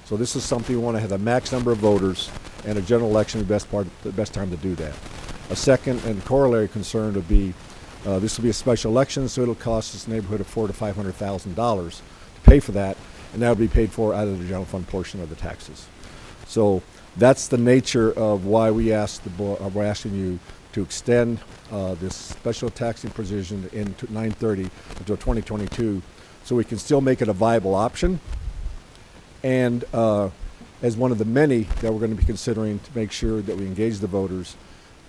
So this is something we want to have the max number of voters, and a general election is the best time to do that. A second and corollary concern would be this will be a special election, so it'll cost us a neighborhood of $400,000 to $500,000 to pay for that, and that will be paid for out of the general fund portion of the taxes. So that's the nature of why we're asking you to extend this special taxing provision in 9/30 until 2022, so we can still make it a viable option, and as one of the many that we're going to be considering to make sure that we engage the voters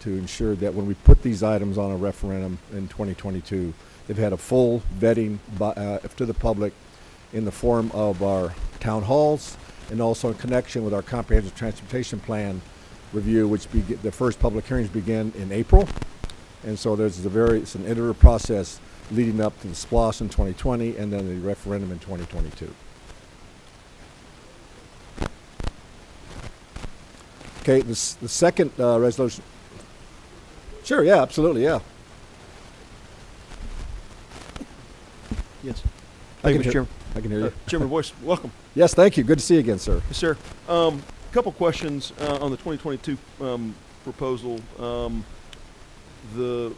to ensure that when we put these items on a referendum in 2022, they've had a full vetting to the public in the form of our town halls and also in connection with our comprehensive transportation plan review, which the first public hearings begin in April. And so it's an iterative process leading up to the SPLOST in 2020 and then the referendum in 2022. Okay, the second resolution. Sure, yeah, absolutely, yeah. Yes. Thank you, Mr. Chairman. I can hear you. Chairman Boyce, welcome. Yes, thank you. Good to see you again, sir. Yes, sir. Couple questions on the 2022 proposal. The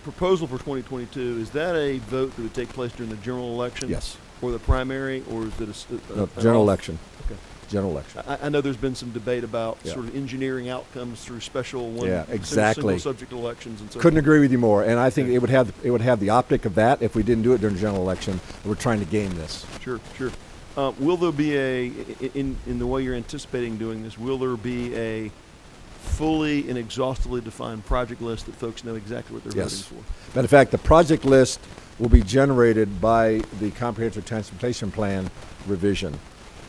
proposal for 2022, is that a vote that would take place during the general election? Yes. Or the primary, or is it No, general election. Okay. General election. I know there's been some debate about Yeah. sort of engineering outcomes through special Yeah, exactly. single subject elections and so Couldn't forth. agree with you more. And I think it would have the optic of that if we didn't do it during the general election. We're trying to game this. Sure, sure. Will there be in the way you're anticipating doing this, will there be a fully and exhaustively defined project list that folks know exactly what they're Yes. voting for? Matter of fact, the project list will be generated by the comprehensive transportation plan revision.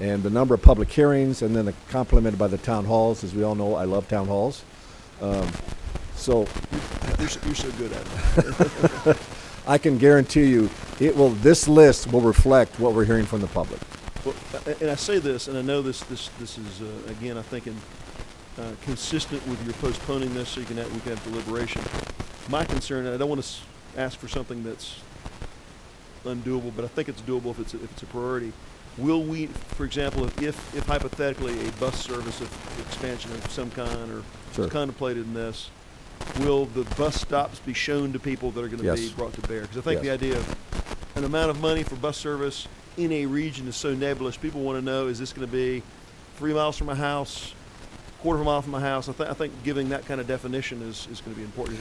And the number of public hearings, and then complemented by the town halls. As we all know, I love town halls. So You're so good at it. I can guarantee you, this list will reflect what we're hearing from the public. Well, and I say this, and I know this is again, I think, consistent with your postponing this, so we can have deliberation. My concern, and I don't want to ask for something that's undoable, but I think it's doable if it's a priority. Will we, for example, if hypothetically a bus service of expansion of some kind or Sure. is contemplated in this, will the bus stops be shown to people that are going to Yes. be brought to bear? Because I think Yes. the idea of an amount of money for bus service in a region is so nebulous. People want to know, is this going to be 3 miles from my house, quarter of a mile from my house? I think giving that kind of definition is going to be important.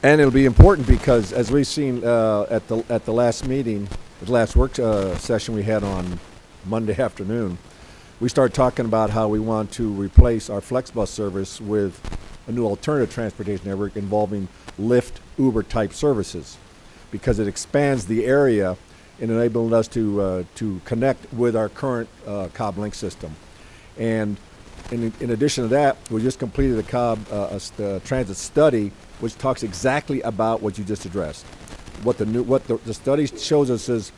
And it'll be important because, as we've seen at the last meeting, the last work session we had on Monday afternoon, we started talking about how we want to replace our flex bus service with a new alternative transportation network involving Lyft, Uber type services, because it expands the area and enabling us to connect with our current Cobb Link system. And in addition to that, we just completed the Cobb transit study, which talks exactly about what you just addressed. What the study shows us is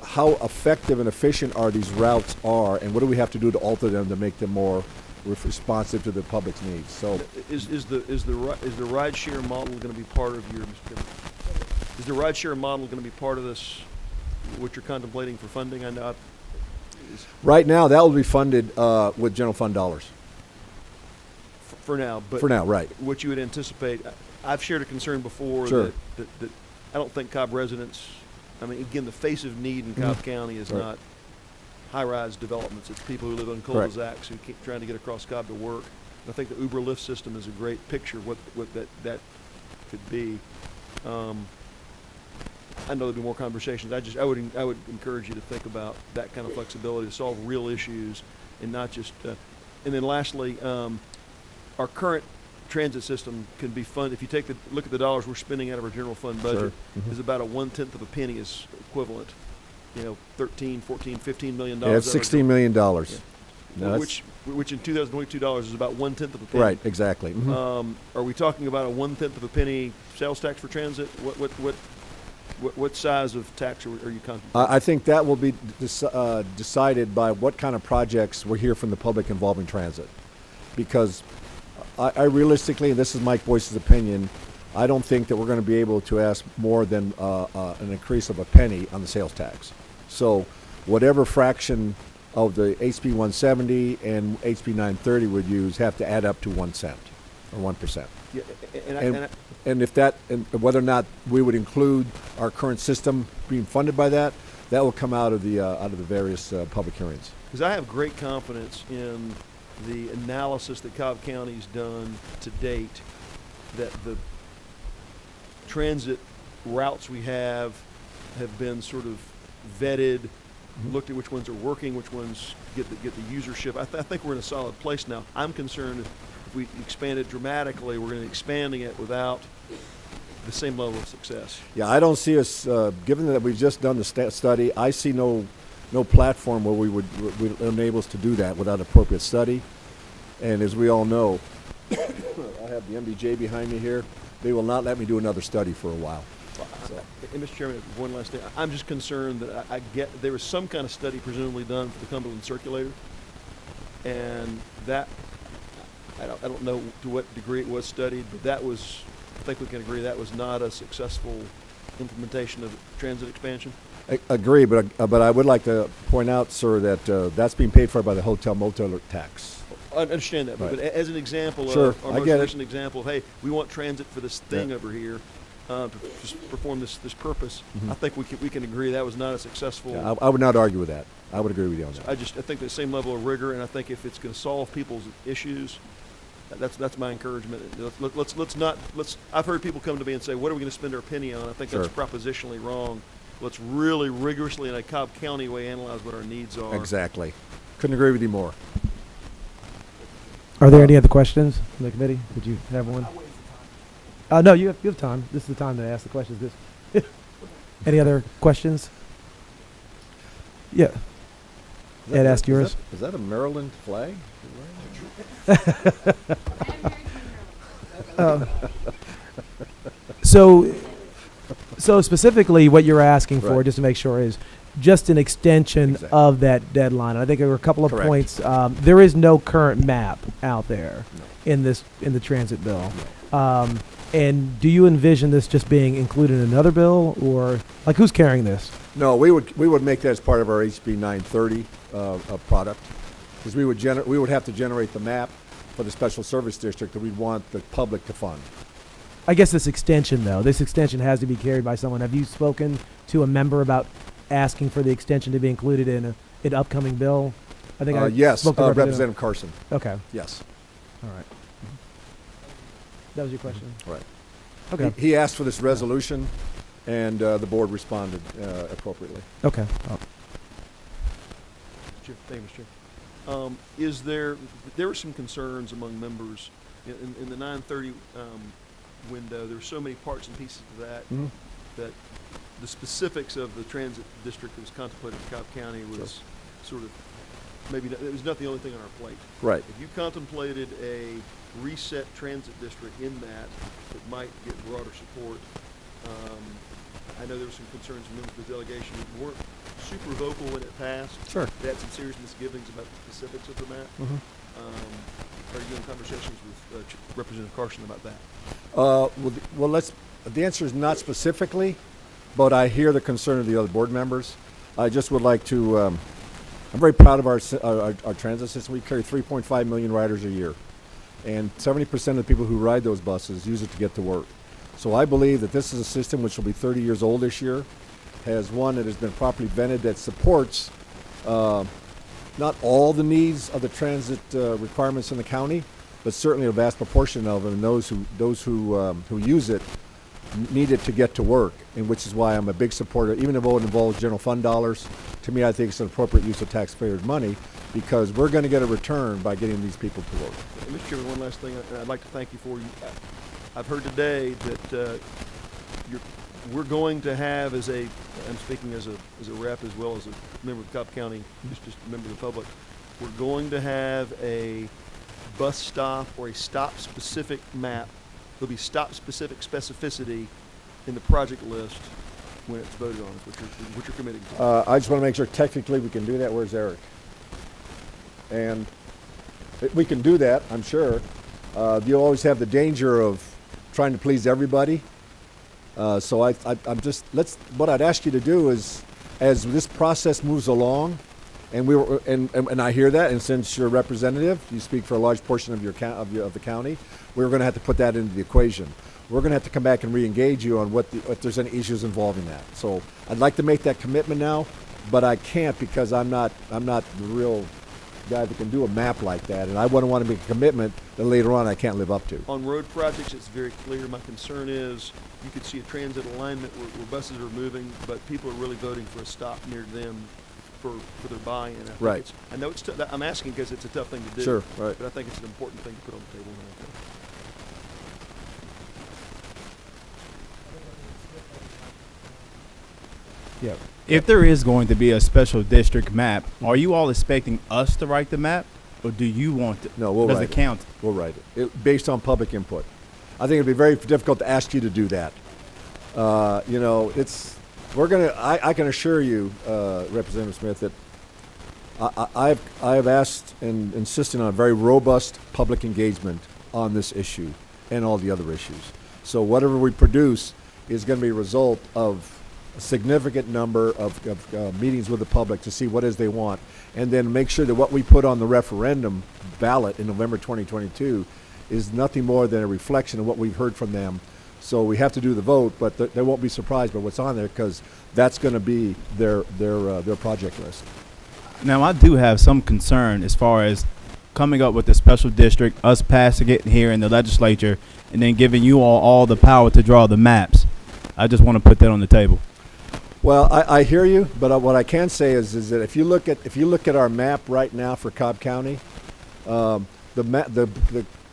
how effective and efficient are these routes are, and what do we have to do to alter them to make them more responsive to the public's needs. So, Is the rideshare model going to be part of your? Is the rideshare model going to be part of this? What you're contemplating for funding? I know. Right now, that will be funded with general fund dollars. For now, but For now, right? what you would anticipate. I've shared a concern before Sure. that I don't think Cobb residents. I mean, again, the face of need in Cobb County is Right. not high-rise developments. It's people who live on Correct. cul-de-sacs who keep trying to get across Cobb to work. And I think the Uber Lyft system is a great picture of what that could be. I know there'll be more conversations. I would encourage you to think about that kind of flexibility to solve real issues and not just. And then lastly, our current transit system can be funded. If you look at the dollars we're spending out of our general fund budget, Sure. Mm-hmm. is about 1/10 of a penny is equivalent. $13, $14, $15 million. Yeah, it's $16 million. Yeah. No, which in 2022 dollars is about 1/10 of a penny. right, exactly. Mhm. Are we talking about a 1/10 of a penny sales tax for transit? What size of tax are you contemplating? I think that will be decided by what kind of projects we hear from the public involving transit. Because I realistically, and this is Mike Boyce's opinion, I don't think that we're going to be able to ask more than an increase of a penny on the sales tax. So whatever fraction of the HB 170 and HB 930 would use have to add up to 1 cent or 1%. Yeah, And if that, and whether or not we would include our current system being funded by that, that will come out of the various public hearings. because I have great confidence in the analysis that Cobb County's done to date, that the transit routes we have been sort of vetted, looked at which ones are working, which ones get the usership. I think we're in a solid place now. I'm concerned if we expand it dramatically, we're going to be expanding it without the same level of success. Yeah, I don't see us, given that we've just done the study, I see no platform where we would enable us to do that without appropriate study. And as we all know, I have the MDJ behind me here. They will not let me do another study for a while. So. And Mr. Chairman, one last thing. I'm just concerned that I get there was some kind of study presumably done for the Cumberland Circulator, and that I don't know to what degree it was studied, but that was, I think we can agree, that was not a successful implementation of transit expansion. I agree, but I would like to point out, sir, that that's being paid for by the hotel motel tax. I understand that, Right. but as an example, Sure, our I most get it. recent example of, hey, we want transit for this thing over here to just perform this purpose. I think we can agree that was not a successful. Yeah, I would not argue with that. I would agree with you on that. I think the same level of rigor, and I think if it's going to solve people's issues, that's my encouragement. Let's. I've heard people come to me and say, "What are we going to spend our penny on?" I think that's propositionally wrong. Let's really rigorously, in a Cobb County way, analyze what our needs are. Exactly. Couldn't agree with you more. Are there any other questions from the committee? Did you have one? No, you have time. This is the time to ask the questions. Any other questions? Yeah. Ed, ask yours. Is that a Maryland flag? So specifically what you're asking for, Right. just to make sure, is just an extension Exactly. of that deadline. I think there were a couple of Correct. points. There is no current map out there No. in the transit bill. And do you envision this just being included in another bill, or like who's carrying this? No, we would make that as part of our HB 930 product, because we would have to generate the map for the special service district that we'd want the public to fund. I guess this extension, though, this extension has to be carried by someone. Have you spoken to a member about asking for the extension to be included in an upcoming bill? I think Yes, spoke to Representative Carson. Okay, Yes, all right. That was your question. right. Okay. He asked for this resolution, and the board responded appropriately. Okay. Oh. Thank you, Mr. Chair. There were some concerns among members in the 930 window. There were so many parts and pieces to that Mhm. that the specifics of the transit district that was contemplated in Cobb County was sort of it was not the only thing on our plate. Right. If you contemplated a reset transit district in that might get broader support, I know there were some concerns from members of the delegation who weren't super vocal when it passed. Sure. They had some serious misgivings about the specifics of the map. Are you in conversations with Representative Carson about that? The answer is not specifically, but I hear the concern of the other board members. I just would like to, I'm very proud of our transit system. We carry 3.5 million riders a year, and 70% of the people who ride those buses use it to get to work. So I believe that this is a system which will be 30 years old this year, has one that has been properly vetted that supports not all the needs of the transit requirements in the county, but certainly a vast proportion of them, and those who use it need it to get to work, and which is why I'm a big supporter. Even though it involves general fund dollars, to me I think it's an appropriate use of taxpayers' money, because we're going to get a return by getting these people to work. Mr. Chairman, one last thing I'd like to thank you for. I've heard today that we're going to have, I'm speaking as a rep as well as a member of Cobb County, just a member of the public, we're going to have a bus stop or a stop-specific map. There'll be stop-specific specificity in the project list when it's voted on, which you're committing to. I just want to make sure technically we can do that. Where's Eric? And we can do that, I'm sure. You'll always have the danger of trying to please everybody. So what I'd ask you to do is as this process moves along, and and I hear that, and since you're a representative, you speak for a large portion of of the county, we're going to have to put that into the equation. We're going to have to come back and re-engage you on if there's any issues involving that. So I'd like to make that commitment now, but I can't because I'm not the real guy that can do a map like that, and I wouldn't want to make a commitment that later on I can't live up to. On road projects, it's very clear. My concern is you could see a transit alignment where buses are moving, but people are really voting for a stop near them for their buy-in. I think Right. I know it's I'm asking because it's a tough thing to do. Sure, right. But I think it's an important thing to put on the table now. Yeah. If there is going to be a special district map, are you all expecting us to write the map, or do you want to? No, we'll does write it it. count? We'll write it based on public input. I think it'd be very difficult to ask you to do that. I can assure you, Representative Smith, that I have asked and insisted on a very robust public engagement on this issue and all the other issues. So whatever we produce is going to be a result of a significant number of meetings with the public to see what it is they want, and then make sure that what we put on the referendum ballot in November 2022 is nothing more than a reflection of what we've heard from them. So we have to do the vote, but they won't be surprised by what's on there because that's going to be their project list. Now, I do have some concern as far as coming up with the special district, us passing it here in the legislature, and then giving you all the power to draw the maps. I just want to put that on the table. Well, I hear you, but what I can say is that if you look at our map right now for Cobb County, the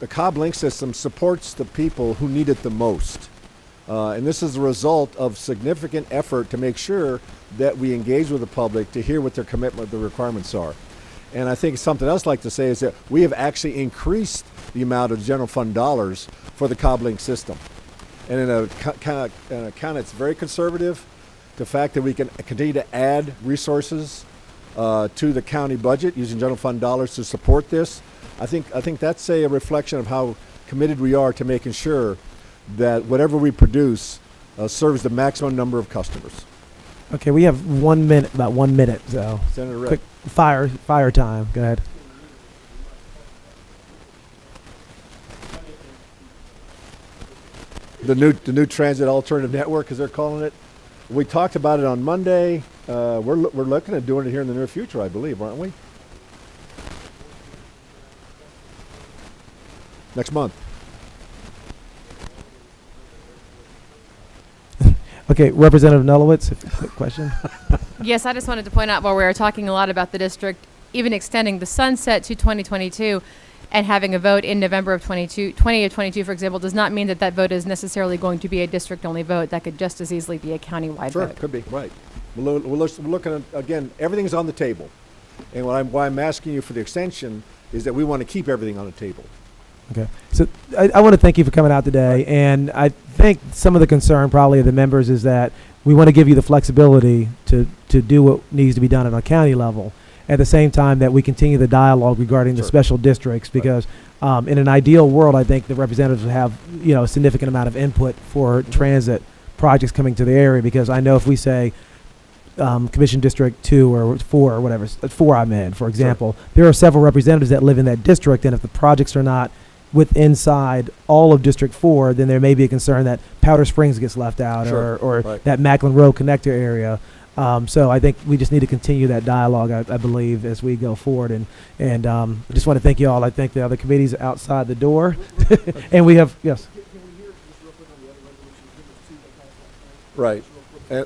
Cobb Link system supports the people who need it the most. And this is a result of significant effort to make sure that we engage with the public to hear what their commitment, the requirements are. And I think something else I'd like to say is that we have actually increased the amount of general fund dollars for the Cobb Link system. And in a kind that's very conservative, the fact that we can continue to add resources to the county budget using general fund dollars to support this, I think that's a reflection of how committed we are to making sure that whatever we produce serves the maximum number of customers. Okay, we have 1 minute, about 1 minute, so Senator Rick. quick fire time. Go ahead. The new transit alternative network, as they're calling it. We talked about it on Monday. We're looking at doing it here in the near future, I believe, aren't we? Next month. Okay, Representative Nulowitz, quick question. Yes, I just wanted to point out while we were talking a lot about the district, even extending the sunset to 2022 and having a vote in November of 2022, for example, does not mean that vote is necessarily going to be a district-only vote. That could just as easily be a county-wide Sure, vote. could be, right. We're looking at, again, everything's on the table. And why I'm asking you for the extension is that we want to keep everything on the table. Okay, so I want to thank you for coming out today, and I think some of the concern probably of the members is that we want to give you the flexibility to do what needs to be done at a county level, at the same time that we continue the dialogue regarding the Sure. special districts, because in an ideal world, I think the representatives would have a significant amount of input for transit projects coming to the area, because I know if we say Commission District 2 or 4 or whatever, 4 I'm in, for example, there are several representatives that live in that district, and if the projects are not inside all of District 4, then there may be a concern that Powder Springs gets left out, Sure. or Right. that Macklin Road connector area. So I think we just need to continue that dialogue, I believe, as we go forward. And I just want to thank you all. I thank the other committees outside the door. And we have, yes. Right.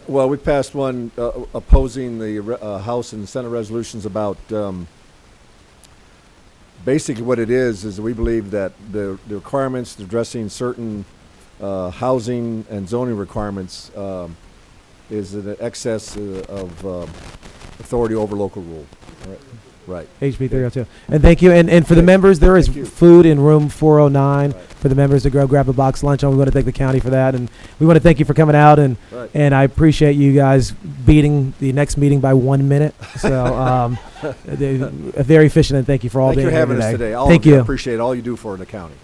Well, we passed one opposing the House and Senate resolutions about basically what it is we believe that the requirements addressing certain housing and zoning requirements is an excess of authority over local rule. Right. HB 302. And thank you. And for the Okay. members, there is Thank you. food in room 409 Right. for the members to go grab a box lunch on. We want to thank the county for that. And we want to thank you for coming out. And Right. and I appreciate you guys beating the next meeting by 1 minute. So very efficient, and thank you for all Thank you being for here having us today. All Thank of you. I you. appreciate all you do for the county.